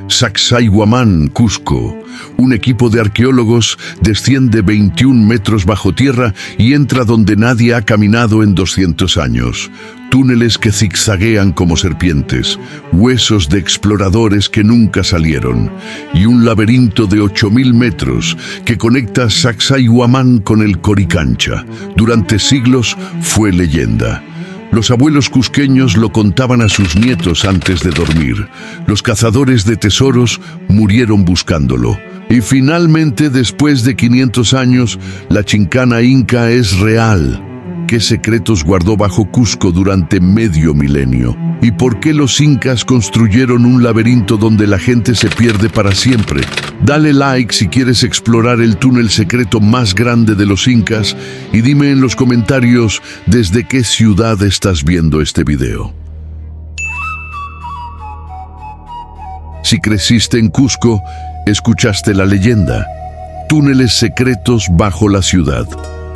Sacsayhuamán, Cusco. Un equipo de arqueólogos desciende 21 metros bajo tierra y entra donde nadie ha caminado en 200 años. Túneles que zigzaguean como serpientes, huesos de exploradores que nunca salieron, y un laberinto de 8.000 metros que conecta Sacsayhuamán con el Coricancha. Durante siglos fue leyenda. Los abuelos cusqueños lo contaban a sus nietos antes de dormir. Los cazadores de tesoros murieron buscándolo. Y finalmente, después de 500 años, la chincana inca es real. ¿Qué secretos guardó bajo Cusco durante medio milenio? ¿Y por qué los incas construyeron un laberinto donde la gente se pierde para siempre? Dale like si quieres explorar el túnel secreto más grande de los incas y dime en los comentarios desde qué ciudad estás viendo este video. Si creciste en Cusco, escuchaste la leyenda. Túneles secretos bajo la ciudad,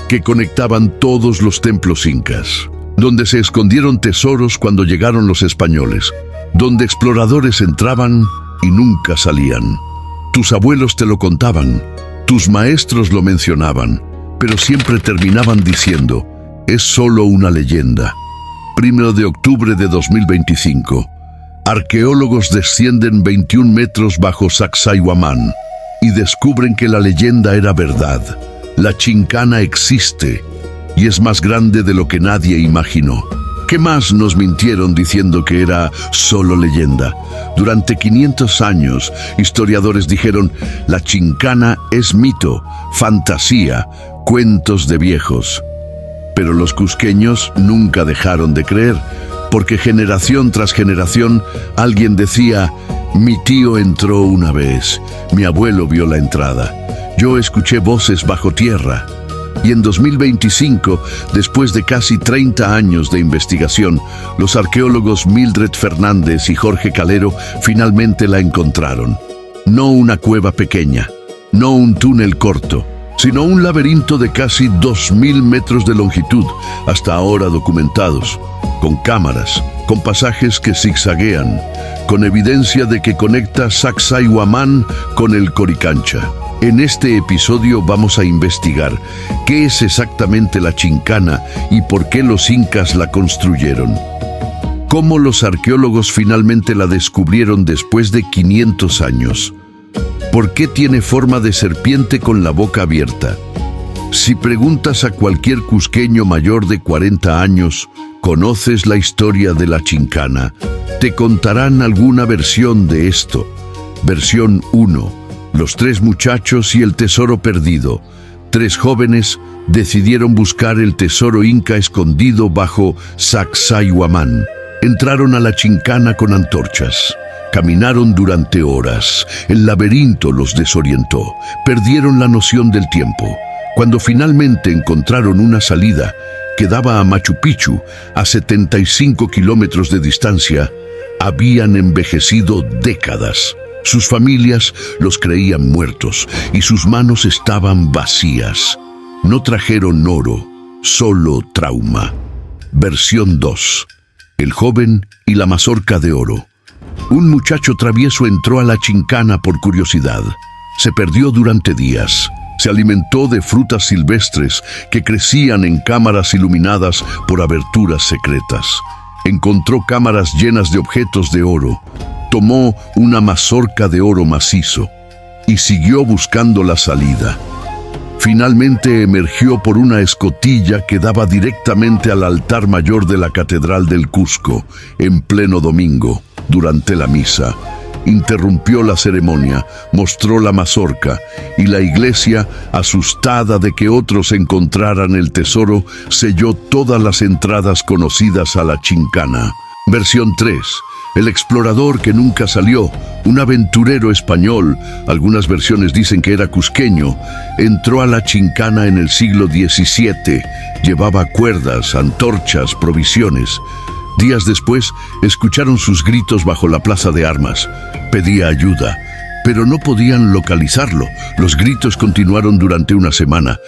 que conectaban todos los templos incas, donde se escondieron tesoros cuando llegaron los españoles, donde exploradores entraban y nunca salían. Tus abuelos te lo contaban, tus maestros lo mencionaban, pero siempre terminaban diciendo, es solo una leyenda. 1 de octubre de 2025, arqueólogos descienden 21 metros bajo Sacsayhuamán y descubren que la leyenda era verdad. La chincana existe y es más grande de lo que nadie imaginó. ¿Qué más nos mintieron diciendo que era solo leyenda? Durante 500 años, historiadores dijeron, la chincana es mito, fantasía, cuentos de viejos. Pero los cusqueños nunca dejaron de creer, porque generación tras generación alguien decía, mi tío entró una vez, mi abuelo vio la entrada. Yo escuché voces bajo tierra. Y en 2025, después de casi 30 años de investigación, los arqueólogos Mildred Fernández y Jorge Calero finalmente la encontraron. No una cueva pequeña, no un túnel corto, sino un laberinto de casi 2.000 metros de longitud, hasta ahora documentados, con cámaras, con pasajes que zigzaguean, con evidencia de que conecta Sacsayhuamán con el Coricancha. En este episodio vamos a investigar qué es exactamente la chincana y por qué los incas la construyeron. Cómo los arqueólogos finalmente la descubrieron después de 500 años. ¿Por qué tiene forma de serpiente con la boca abierta? Si preguntas a cualquier cusqueño mayor de 40 años, ¿conoces la historia de la chincana? Te contarán alguna versión de esto. Versión 1. Los 3 muchachos y el tesoro perdido. 3 jóvenes decidieron buscar el tesoro inca escondido bajo Sacsayhuamán. Entraron a la chincana con antorchas. Caminaron durante horas. El laberinto los desorientó. Perdieron la noción del tiempo. Cuando finalmente encontraron una salida que daba a Machu Picchu, a 75 kilómetros de distancia, habían envejecido décadas. Sus familias los creían muertos y sus manos estaban vacías. No trajeron oro, solo trauma. Versión 2. El joven y la mazorca de oro. Un muchacho travieso entró a la chincana por curiosidad. Se perdió durante días. Se alimentó de frutas silvestres que crecían en cámaras iluminadas por aberturas secretas. Encontró cámaras llenas de objetos de oro. Tomó una mazorca de oro macizo y siguió buscando la salida. Finalmente emergió por una escotilla que daba directamente al altar mayor de la Catedral del Cusco, en pleno domingo, durante la misa. Interrumpió la ceremonia, mostró la mazorca, y la iglesia, asustada de que otros encontraran el tesoro, selló todas las entradas conocidas a la chincana. Versión 3. El explorador que nunca salió, un aventurero español, algunas versiones dicen que era cusqueño, entró a la chincana en el siglo XVII. Llevaba cuerdas, antorchas, provisiones. Días después, escucharon sus gritos bajo la plaza de armas. Pedía ayuda, pero no podían localizarlo. Los gritos continuaron durante una semana,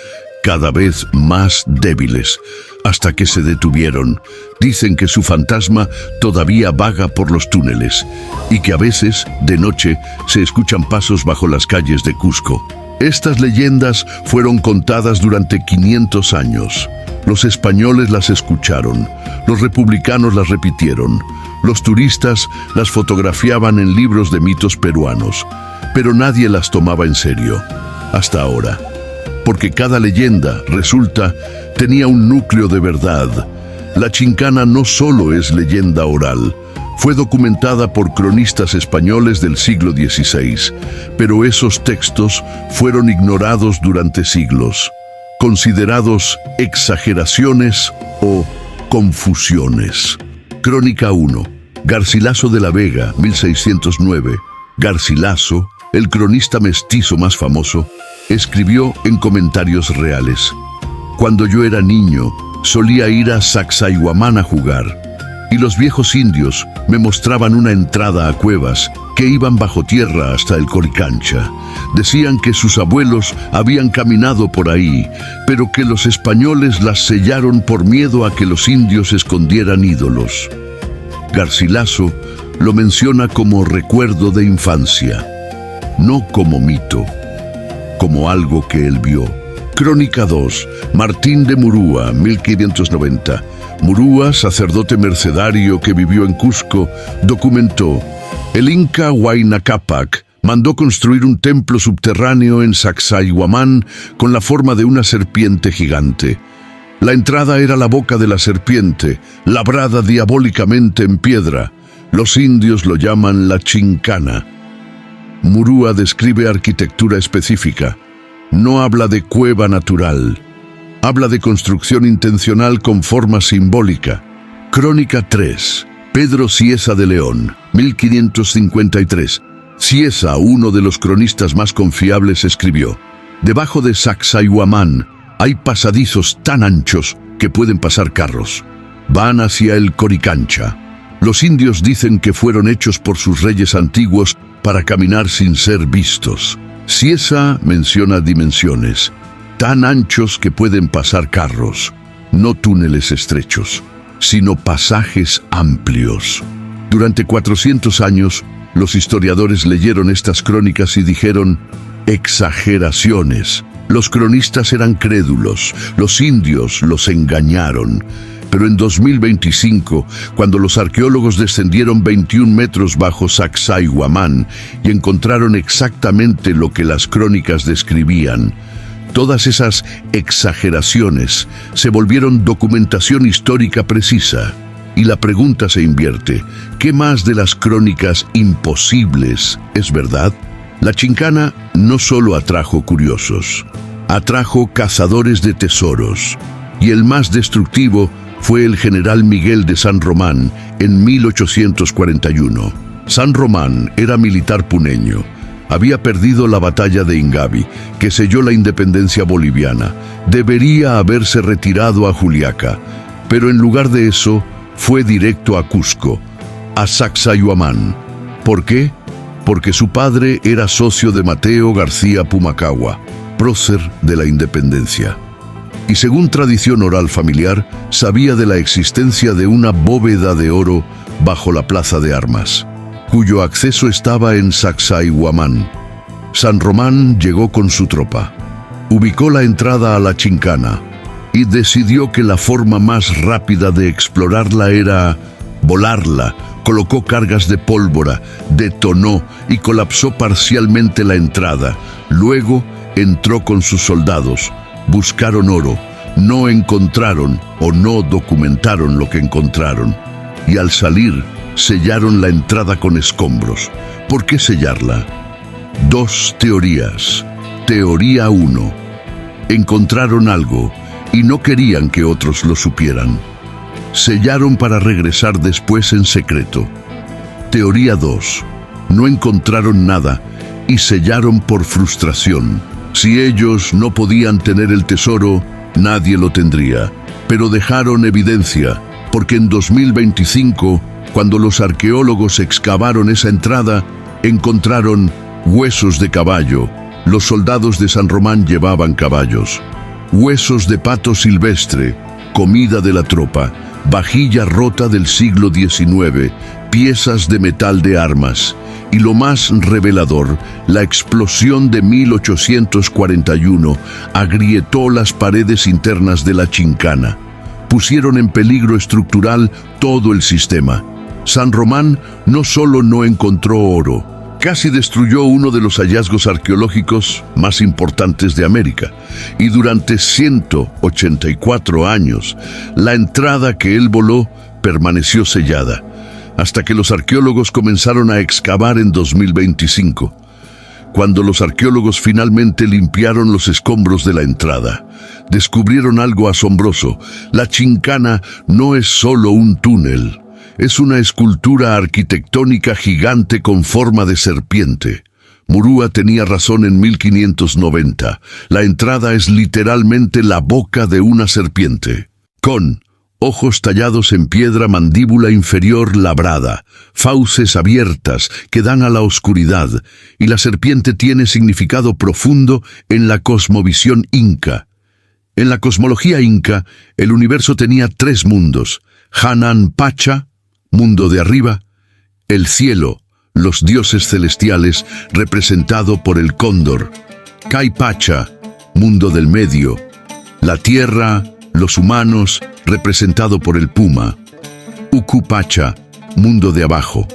cada vez más débiles, hasta que se detuvieron. Dicen que su fantasma todavía vaga por los túneles y que a veces, de noche, se escuchan pasos bajo las calles de Cusco. Estas leyendas fueron contadas durante 500 años. Los españoles las escucharon, los republicanos las repitieron, los turistas las fotografiaban en libros de mitos peruanos, pero nadie las tomaba en serio, hasta ahora. Porque cada leyenda, resulta, tenía un núcleo de verdad. La Chincana no solo es leyenda oral, fue documentada por cronistas españoles del siglo XVI, pero esos textos fueron ignorados durante siglos, considerados exageraciones o confusiones. Crónica 1. Garcilaso de la Vega, 1609. Garcilaso, el cronista mestizo más famoso, escribió en Comentarios Reales: cuando yo era niño, solía ir a Sacsayhuamán a jugar, y los viejos indios me mostraban una entrada a cuevas que iban bajo tierra hasta el Coricancha. Decían que sus abuelos habían caminado por ahí, pero que los españoles las sellaron por miedo a que los indios escondieran ídolos. Garcilaso lo menciona como recuerdo de infancia, no como mito, como algo que él vio. Crónica 2. Martín de Murúa, 1590. Murúa, sacerdote mercedario que vivió en Cusco, documentó: el inca Huayna Cápac mandó construir un templo subterráneo en Sacsayhuamán con la forma de una serpiente gigante. La entrada era la boca de la serpiente, labrada diabólicamente en piedra. Los indios lo llaman la Chincana. Murúa describe arquitectura específica. No habla de cueva natural. Habla de construcción intencional con forma simbólica. Crónica 3. Pedro Cieza de León, 1553. Cieza, uno de los cronistas más confiables, escribió: debajo de Sacsayhuamán hay pasadizos tan anchos que pueden pasar carros. Van hacia el Coricancha. Los indios dicen que fueron hechos por sus reyes antiguos para caminar sin ser vistos. Cieza menciona dimensiones, tan anchos que pueden pasar carros, no túneles estrechos, sino pasajes amplios. Durante 400 años, los historiadores leyeron estas crónicas y dijeron: exageraciones. Los cronistas eran crédulos, los indios los engañaron. Pero en 2025, cuando los arqueólogos descendieron 21 metros bajo Sacsayhuamán y encontraron exactamente lo que las crónicas describían, todas esas exageraciones se volvieron documentación histórica precisa. Y la pregunta se invierte: ¿qué más de las crónicas imposibles es verdad? La Chincana no solo atrajo curiosos, atrajo cazadores de tesoros. Y el más destructivo fue el general Miguel de San Román en 1841. San Román era militar puneño. Había perdido la batalla de Ingavi, que selló la independencia boliviana. Debería haberse retirado a Juliaca, pero en lugar de eso, fue directo a Cusco, a Sacsayhuamán. ¿Por qué? Porque su padre era socio de Mateo García Pumacahua, prócer de la independencia. Y según tradición oral familiar, sabía de la existencia de una bóveda de oro bajo la plaza de armas, cuyo acceso estaba en Sacsayhuamán. San Román llegó con su tropa, ubicó la entrada a la Chincana y decidió que la forma más rápida de explorarla era volarla. Colocó cargas de pólvora, detonó y colapsó parcialmente la entrada. Luego entró con sus soldados. Buscaron oro, no encontraron o no documentaron lo que encontraron. Y al salir, sellaron la entrada con escombros. ¿Por qué sellarla? Dos teorías. Teoría 1. Encontraron algo y no querían que otros lo supieran. Sellaron para regresar después en secreto. Teoría 2. No encontraron nada y sellaron por frustración. Si ellos no podían tener el tesoro, nadie lo tendría. Pero dejaron evidencia, porque en 2025, cuando los arqueólogos excavaron esa entrada, encontraron huesos de caballo. Los soldados de San Román llevaban caballos. Huesos de pato silvestre, comida de la tropa, vajilla rota del siglo XIX, piezas de metal de armas y lo más revelador, la explosión de 1841 agrietó las paredes internas de la Chincana. Pusieron en peligro estructural todo el sistema. San Román no solo no encontró oro, casi destruyó uno de los hallazgos arqueológicos más importantes de América. Y durante 184 años, la entrada que él voló permaneció sellada, hasta que los arqueólogos comenzaron a excavar en 2025. Cuando los arqueólogos finalmente limpiaron los escombros de la entrada, descubrieron algo asombroso. La Chincana no es solo un túnel, es una escultura arquitectónica gigante con forma de serpiente. Murúa tenía razón en 1590. La entrada es literalmente la boca de una serpiente, con ojos tallados en piedra, mandíbula inferior labrada, fauces abiertas que dan a la oscuridad, y la serpiente tiene significado profundo en la cosmovisión inca. En la cosmología inca, el universo tenía 3 mundos: Hanan Pacha, mundo de arriba; el cielo, los dioses celestiales, representado por el cóndor; Kai Pacha, mundo del medio; la tierra, los humanos, representado por el puma; Uku Pacha, mundo de abajo;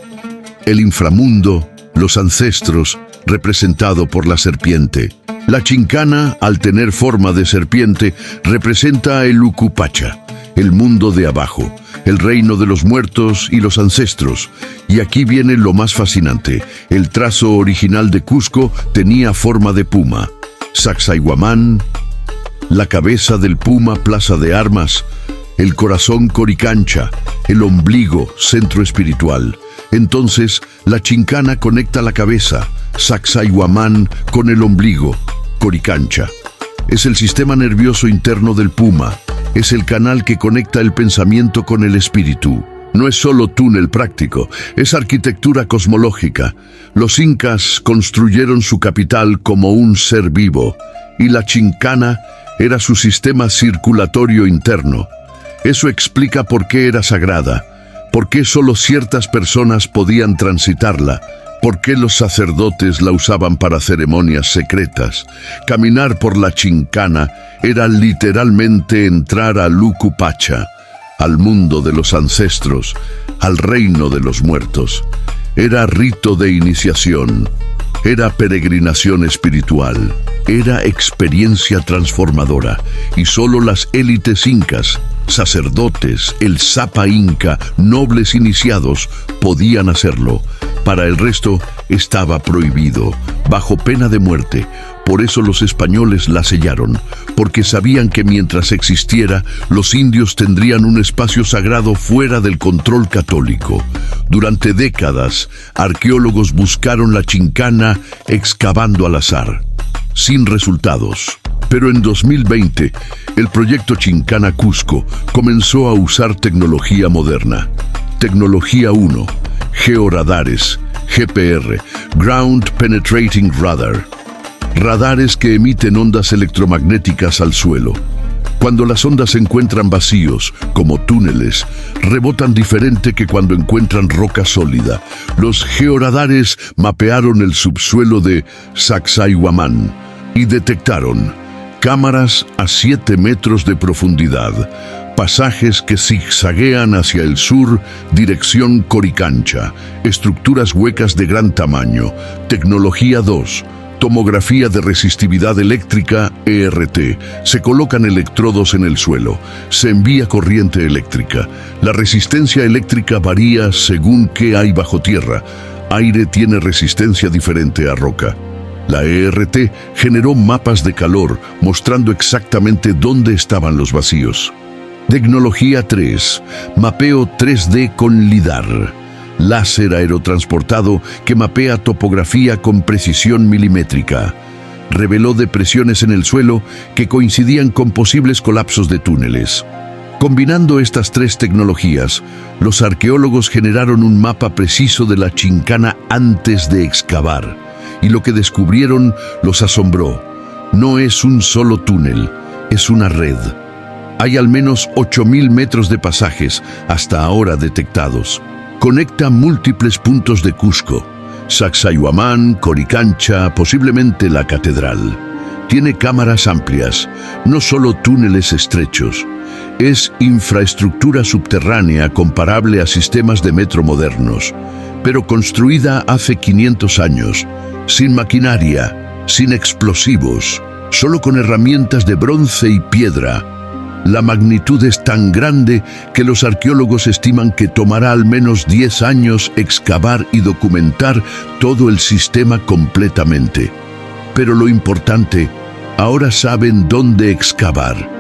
el inframundo, los ancestros, representado por la serpiente. La Chincana, al tener forma de serpiente, representa el Uku Pacha, el mundo de abajo, el reino de los muertos y los ancestros. Y aquí viene lo más fascinante: el trazo original de Cusco tenía forma de puma. Sacsayhuamán, la cabeza del puma, plaza de armas; el corazón, Coricancha; el ombligo, centro espiritual. Entonces, la Chincana conecta la cabeza, Sacsayhuamán, con el ombligo, Coricancha. Es el sistema nervioso interno del puma. Es el canal que conecta el pensamiento con el espíritu. No es solo túnel práctico, es arquitectura cosmológica. Los incas construyeron su capital como un ser vivo, y la Chincana era su sistema circulatorio interno. Eso explica por qué era sagrada, por qué solo ciertas personas podían transitarla, por qué los sacerdotes la usaban para ceremonias secretas. Caminar por la Chincana era literalmente entrar al Uku Pacha, al mundo de los ancestros, al reino de los muertos. Era rito de iniciación, era peregrinación espiritual, era experiencia transformadora, y solo las élites incas, sacerdotes, el Sapa inca, nobles iniciados, podían hacerlo. Para el resto estaba prohibido, bajo pena de muerte. Por eso los españoles la sellaron, porque sabían que mientras existiera, los indios tendrían un espacio sagrado fuera del control católico. Durante décadas, arqueólogos buscaron la Chincana excavando al azar, sin resultados. Pero en 2020, el proyecto Chincana Cusco comenzó a usar tecnología moderna. Tecnología 1, georadares, GPR, Ground Penetrating Radar. Radares que emiten ondas electromagnéticas al suelo. Cuando las ondas encuentran vacíos, como túneles, rebotan diferente que cuando encuentran roca sólida. Los georadares mapearon el subsuelo de Sacsayhuamán y detectaron cámaras a 7 metros de profundidad, pasajes que zigzaguean hacia el sur, dirección Coricancha, estructuras huecas de gran tamaño. Tecnología 2, tomografía de resistividad eléctrica, ERT. Se colocan electrodos en el suelo, se envía corriente eléctrica. La resistencia eléctrica varía según qué hay bajo tierra. Aire tiene resistencia diferente a roca. La ERT generó mapas de calor, mostrando exactamente dónde estaban los vacíos. Tecnología 3, mapeo 3D con LIDAR. Láser aerotransportado que mapea topografía con precisión milimétrica. Reveló depresiones en el suelo que coincidían con posibles colapsos de túneles. Combinando estas 3 tecnologías, los arqueólogos generaron un mapa preciso de la Chincana antes de excavar. Y lo que descubrieron los asombró. No es un solo túnel, es una red. Hay al menos 8.000 metros de pasajes hasta ahora detectados. Conecta múltiples puntos de Cusco: Sacsayhuamán, Coricancha, posiblemente la catedral. Tiene cámaras amplias, no solo túneles estrechos. Es infraestructura subterránea comparable a sistemas de metro modernos, pero construida hace 500 años, sin maquinaria, sin explosivos, solo con herramientas de bronce y piedra. La magnitud es tan grande que los arqueólogos estiman que tomará al menos 10 años excavar y documentar todo el sistema completamente. Pero lo importante, ahora saben dónde excavar.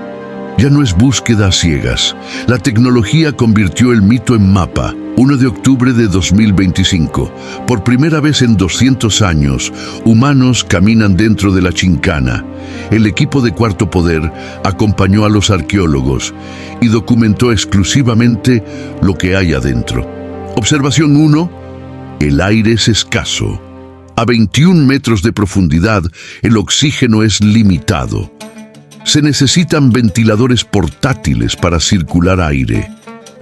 Ya no es búsqueda a ciegas. La tecnología convirtió el mito en mapa. 1 de octubre de 2025. Por primera vez en 200 años, humanos caminan dentro de la Chincana. El equipo de Cuarto Poder acompañó a los arqueólogos y documentó exclusivamente lo que hay adentro. Observación 1. El aire es escaso. A 21 metros de profundidad, el oxígeno es limitado. Se necesitan ventiladores portátiles para circular aire.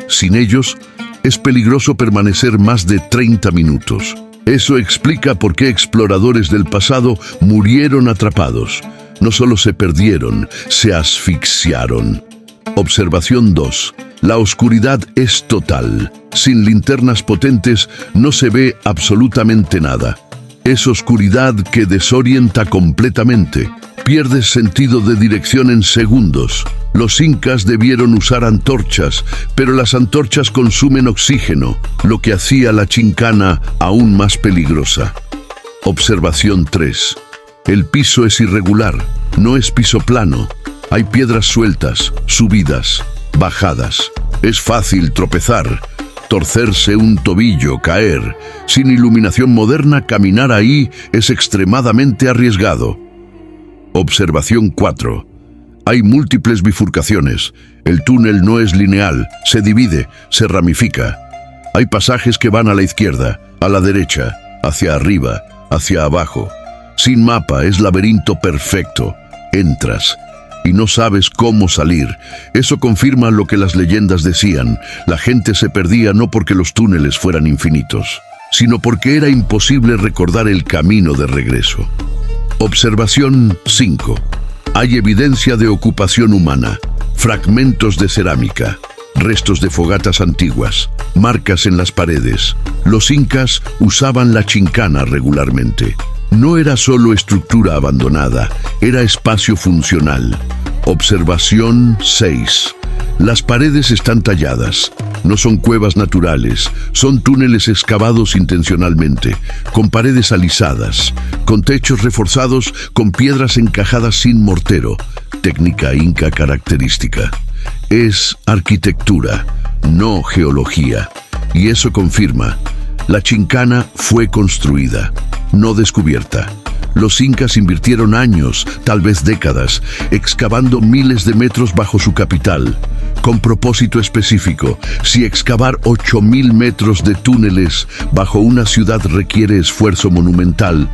Sin ellos, es peligroso permanecer más de 30 minutos. Eso explica por qué exploradores del pasado murieron atrapados. No solo se perdieron, se asfixiaron. Observación 2. La oscuridad es total. Sin linternas potentes no se ve absolutamente nada. Es oscuridad que desorienta completamente. Pierdes sentido de dirección en segundos. Los incas debieron usar antorchas, pero las antorchas consumen oxígeno, lo que hacía la Chincana aún más peligrosa. Observación 3. El piso es irregular, no es piso plano. Hay piedras sueltas, subidas, bajadas. Es fácil tropezar, torcerse un tobillo, caer. Sin iluminación moderna, caminar ahí es extremadamente arriesgado. Observación 4. Hay múltiples bifurcaciones. El túnel no es lineal, se divide, se ramifica. Hay pasajes que van a la izquierda, a la derecha, hacia arriba, hacia abajo. Sin mapa, es laberinto perfecto. Entras y no sabes cómo salir. Eso confirma lo que las leyendas decían. La gente se perdía no porque los túneles fueran infinitos, sino porque era imposible recordar el camino de regreso. Observación 5. Hay evidencia de ocupación humana, fragmentos de cerámica, restos de fogatas antiguas, marcas en las paredes. Los incas usaban la Chincana regularmente. No era solo estructura abandonada, era espacio funcional. Observación 6. Las paredes están talladas. No son cuevas naturales, son túneles excavados intencionalmente, con paredes alisadas, con techos reforzados, con piedras encajadas sin mortero. Técnica inca característica. Es arquitectura, no geología. Y eso confirma, la Chincana fue construida, no descubierta. Los incas invirtieron años, tal vez décadas, excavando miles de metros bajo su capital, con propósito específico. Si excavar 8.000 metros de túneles bajo una ciudad requiere esfuerzo monumental,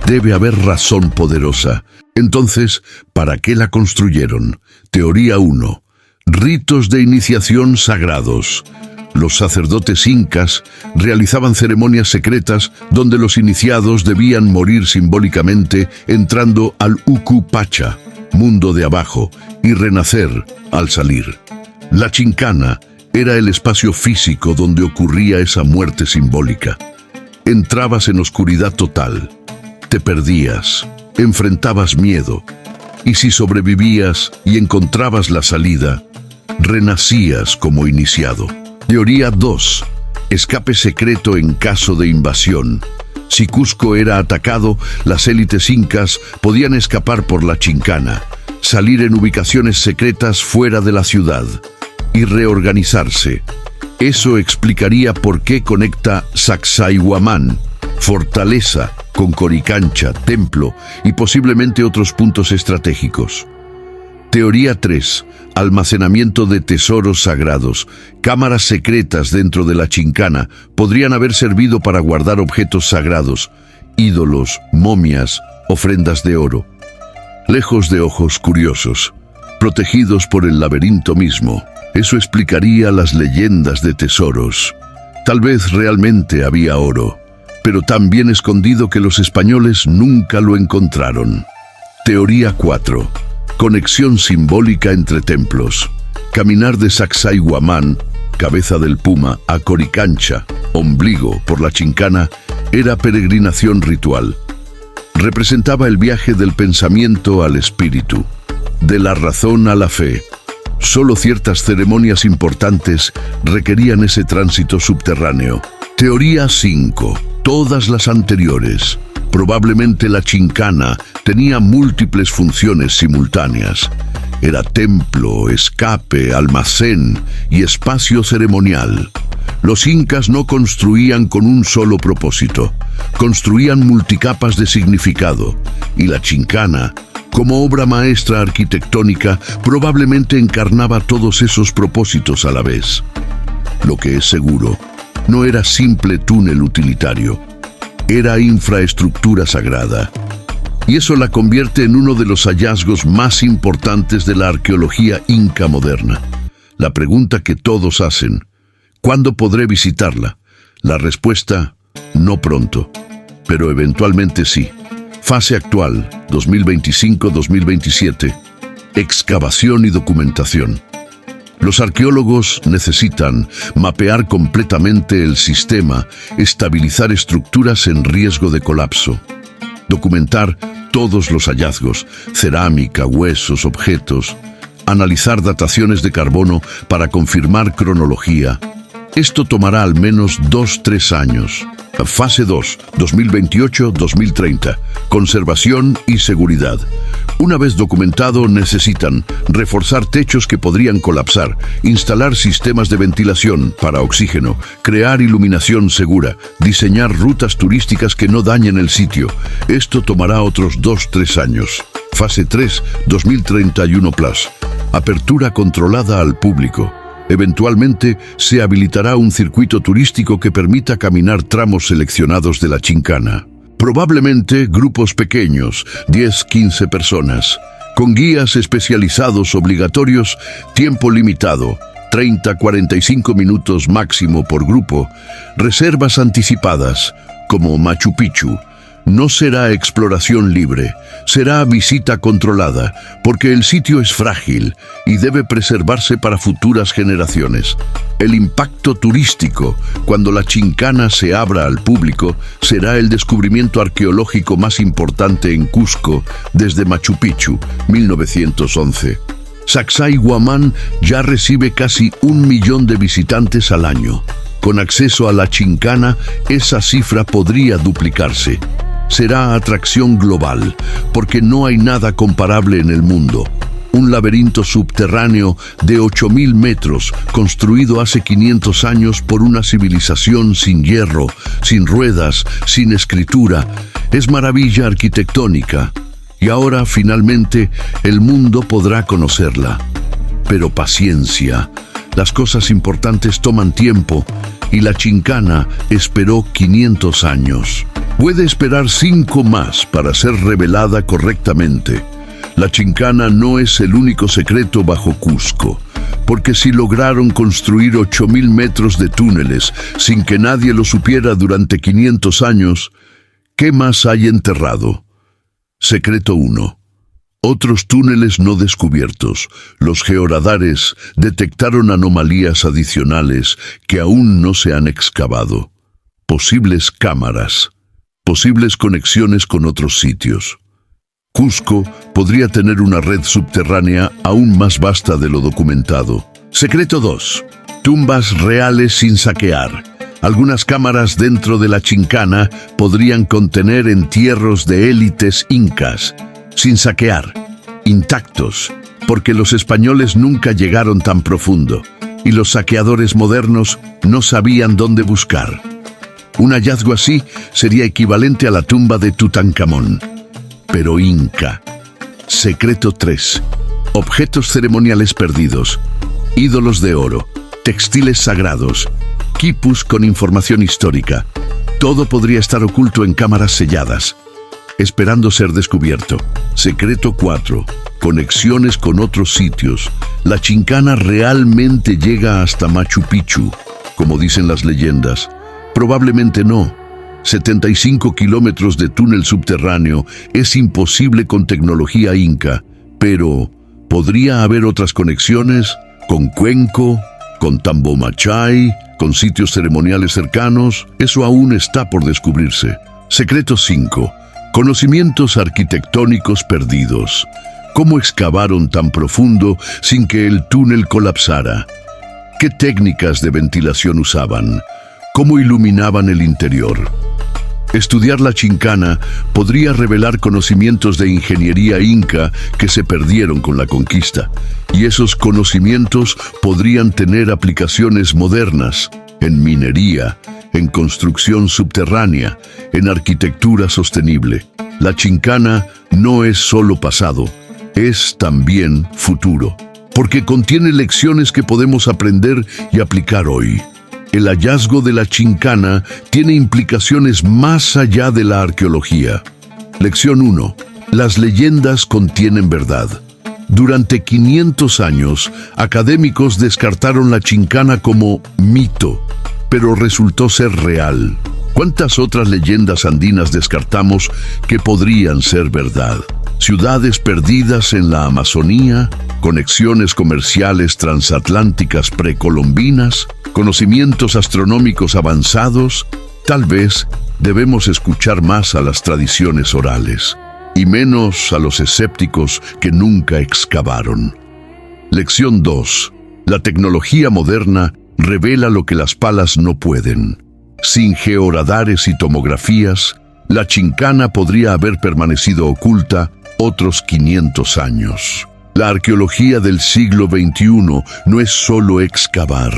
debe haber razón poderosa. Entonces, ¿para qué la construyeron? Teoría 1. Ritos de iniciación sagrados. Los sacerdotes incas realizaban ceremonias secretas donde los iniciados debían morir simbólicamente entrando al Uku Pacha, mundo de abajo, y renacer al salir. La Chincana era el espacio físico donde ocurría esa muerte simbólica. Entrabas en oscuridad total, te perdías, enfrentabas miedo, y si sobrevivías y encontrabas la salida, renacías como iniciado. Teoría 2. Escape secreto en caso de invasión. Si Cusco era atacado, las élites incas podían escapar por la Chincana, salir en ubicaciones secretas fuera de la ciudad y reorganizarse. Eso explicaría por qué conecta Sacsayhuamán, fortaleza, con Coricancha, templo y posiblemente otros puntos estratégicos. Teoría 3. Almacenamiento de tesoros sagrados. Cámaras secretas dentro de la Chincana podrían haber servido para guardar objetos sagrados, ídolos, momias, ofrendas de oro. Lejos de ojos curiosos, protegidos por el laberinto mismo. Eso explicaría las leyendas de tesoros. Tal vez realmente había oro, pero tan bien escondido que los españoles nunca lo encontraron. Teoría 4. Conexión simbólica entre templos. Caminar de Sacsayhuamán, cabeza del puma, a Coricancha, ombligo, por la Chincana, era peregrinación ritual. Representaba el viaje del pensamiento al espíritu, de la razón a la fe. Solo ciertas ceremonias importantes requerían ese tránsito subterráneo. Teoría 5. Todas las anteriores. Probablemente la Chincana tenía múltiples funciones simultáneas. Era templo, escape, almacén y espacio ceremonial. Los incas no construían con un solo propósito, construían multicapas de significado, y la Chincana, como obra maestra arquitectónica, probablemente encarnaba todos esos propósitos a la vez. Lo que es seguro, no era simple túnel utilitario, era infraestructura sagrada. Y eso la convierte en uno de los hallazgos más importantes de la arqueología inca moderna. La pregunta que todos hacen: ¿cuándo podré visitarla? La respuesta: no pronto, pero eventualmente sí. Fase actual, 2025-2027. Excavación y documentación. Los arqueólogos necesitan mapear completamente el sistema, estabilizar estructuras en riesgo de colapso, documentar todos los hallazgos, cerámica, huesos, objetos, analizar dataciones de carbono para confirmar cronología. Esto tomará al menos 2-3 años. Fase 2, 2028-2030. Conservación y seguridad. Una vez documentado, necesitan reforzar techos que podrían colapsar, instalar sistemas de ventilación para oxígeno, crear iluminación segura, diseñar rutas turísticas que no dañen el sitio. Esto tomará otros 2-3 años. Fase 3, 2031+. Apertura controlada al público. Eventualmente se habilitará un circuito turístico que permita caminar tramos seleccionados de la Chincana. Probablemente grupos pequeños, 10-15 personas, con guías especializados obligatorios, tiempo limitado, 30-45 minutos máximo por grupo, reservas anticipadas, como Machu Picchu. No será exploración libre, será visita controlada, porque el sitio es frágil y debe preservarse para futuras generaciones. El impacto turístico, cuando la Chincana se abra al público, será el descubrimiento arqueológico más importante en Cusco desde Machu Picchu, 1911. Sacsayhuamán ya recibe casi 1 millón de visitantes al año. Con acceso a la Chincana, esa cifra podría duplicarse. Será atracción global, porque no hay nada comparable en el mundo. Un laberinto subterráneo de 8.000 metros, construido hace 500 años por una civilización sin hierro, sin ruedas, sin escritura. Es maravilla arquitectónica. Y ahora, finalmente, el mundo podrá conocerla. Pero paciencia. Las cosas importantes toman tiempo, y la Chincana esperó 500 años. Puede esperar 5 más para ser revelada correctamente. La Chincana no es el único secreto bajo Cusco, porque si lograron construir 8.000 metros de túneles sin que nadie lo supiera durante 500 años, ¿qué más hay enterrado? Secreto 1. Otros túneles no descubiertos. Los georadares detectaron anomalías adicionales que aún no se han excavado. Posibles cámaras. Posibles conexiones con otros sitios. Cusco podría tener una red subterránea aún más vasta de lo documentado. Secreto 2. Tumbas reales sin saquear. Algunas cámaras dentro de la Chincana podrían contener entierros de élites incas, sin saquear, intactos, porque los españoles nunca llegaron tan profundo y los saqueadores modernos no sabían dónde buscar. Un hallazgo así sería equivalente a la tumba de Tutankamón, pero inca. Secreto 3. Objetos ceremoniales perdidos, ídolos de oro, textiles sagrados, quipus con información histórica. Todo podría estar oculto en cámaras selladas. esperando ser descubierto. Secreto 4. Conexiones con otros sitios. La Chincana realmente llega hasta Machu Picchu, como dicen las leyendas. Probablemente no. 75 kilómetros de túnel subterráneo es imposible con tecnología inca, pero ¿podría haber otras conexiones con Cuenco, con Tambomachay, con sitios ceremoniales cercanos? Eso aún está por descubrirse. Secreto 5. Conocimientos arquitectónicos perdidos. ¿Cómo excavaron tan profundo sin que el túnel colapsara? ¿Qué técnicas de ventilación usaban? ¿Cómo iluminaban el interior? Estudiar la Chincana podría revelar conocimientos de ingeniería inca que se perdieron con la conquista, y esos conocimientos podrían tener aplicaciones modernas en minería, en construcción subterránea, en arquitectura sostenible. La Chincana no es solo pasado, es también futuro, porque contiene lecciones que podemos aprender y aplicar hoy. El hallazgo de la Chincana tiene implicaciones más allá de la arqueología. Lección 1. Las leyendas contienen verdad. Durante 500 años, académicos descartaron la Chincana como mito, pero resultó ser real. ¿Cuántas otras leyendas andinas descartamos que podrían ser verdad? Ciudades perdidas en la Amazonía, conexiones comerciales transatlánticas precolombinas, conocimientos astronómicos avanzados. Tal vez debemos escuchar más a las tradiciones orales y menos a los escépticos que nunca excavaron. Lección 2. La tecnología moderna revela lo que las palas no pueden. Sin georadares y tomografías, la Chincana podría haber permanecido oculta otros 500 años. La arqueología del siglo XXI no es solo excavar,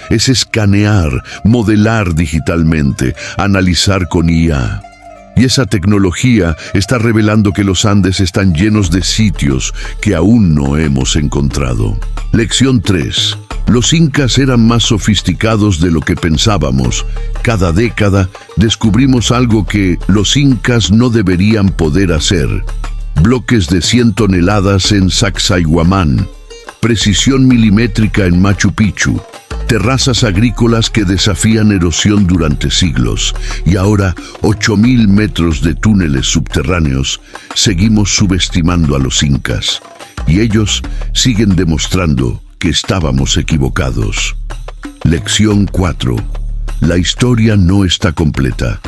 es escanear, modelar digitalmente, analizar con IA. Y esa tecnología está revelando que los Andes están llenos de sitios que aún no hemos encontrado. Lección 3. Los incas eran más sofisticados de lo que pensábamos. Cada década descubrimos algo que los incas no deberían poder hacer. Bloques de 100 toneladas en Sacsayhuamán, precisión milimétrica en Machu Picchu, terrazas agrícolas que desafían erosión durante siglos, y ahora 8.000 metros de túneles subterráneos. Seguimos subestimando a los incas, y ellos siguen demostrando que estábamos equivocados. Lección 4. La historia no está completa.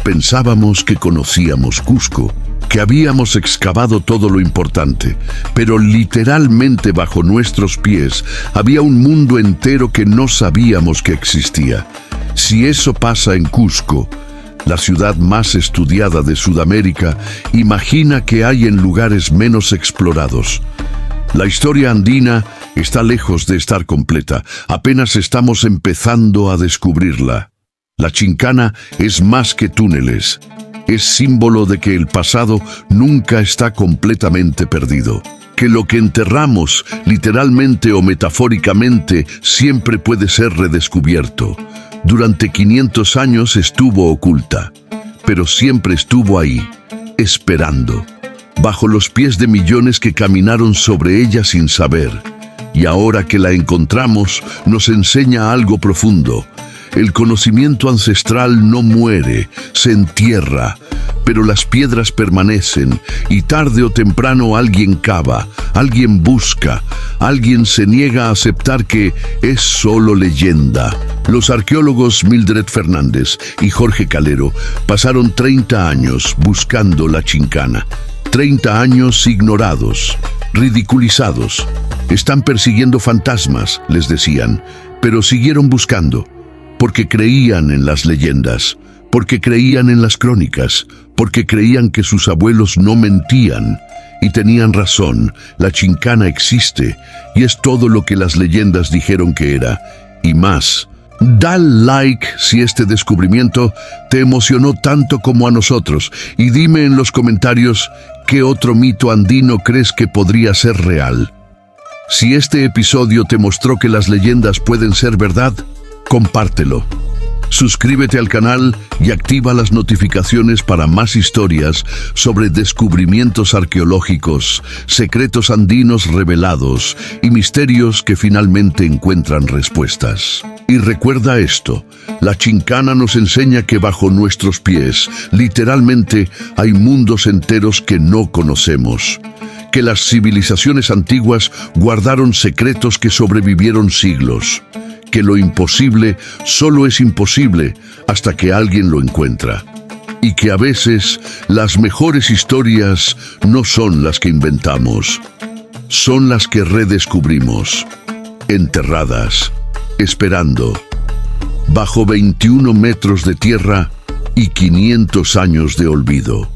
Pensábamos que conocíamos Cusco, que habíamos excavado todo lo importante, pero literalmente bajo nuestros pies había un mundo entero que no sabíamos que existía. Si eso pasa en Cusco, la ciudad más estudiada de Sudamérica, imagina que hay en lugares menos explorados. La historia andina está lejos de estar completa, apenas estamos empezando a descubrirla. La Chincana es más que túneles. Es símbolo de que el pasado nunca está completamente perdido, que lo que enterramos, literalmente o metafóricamente, siempre puede ser redescubierto. Durante 500 años estuvo oculta, pero siempre estuvo ahí, esperando, bajo los pies de millones que caminaron sobre ella sin saber. Y ahora que la encontramos, nos enseña algo profundo. El conocimiento ancestral no muere, se entierra, pero las piedras permanecen y tarde o temprano alguien cava, alguien busca, alguien se niega a aceptar que es solo leyenda. Los arqueólogos Mildred Fernández y Jorge Calero pasaron 30 años buscando la Chincana. 30 años ignorados, ridiculizados. Están persiguiendo fantasmas, les decían, pero siguieron buscando. Porque creían en las leyendas, porque creían en las crónicas, porque creían que sus abuelos no mentían. Y tenían razón, la Chincana existe, y es todo lo que las leyendas dijeron que era, y más. Dale like si este descubrimiento te emocionó tanto como a nosotros, y dime en los comentarios qué otro mito andino crees que podría ser real. Si este episodio te mostró que las leyendas pueden ser verdad, compártelo. Suscríbete al canal y activa las notificaciones para más historias sobre descubrimientos arqueológicos, secretos andinos revelados y misterios que finalmente encuentran respuestas. Y recuerda esto, la Chincana nos enseña que bajo nuestros pies, literalmente, hay mundos enteros que no conocemos, que las civilizaciones antiguas guardaron secretos que sobrevivieron siglos, que lo imposible solo es imposible hasta que alguien lo encuentra, y que a veces las mejores historias no son las que inventamos, son las que redescubrimos, enterradas, esperando, bajo 21 metros de tierra y 500 años de olvido.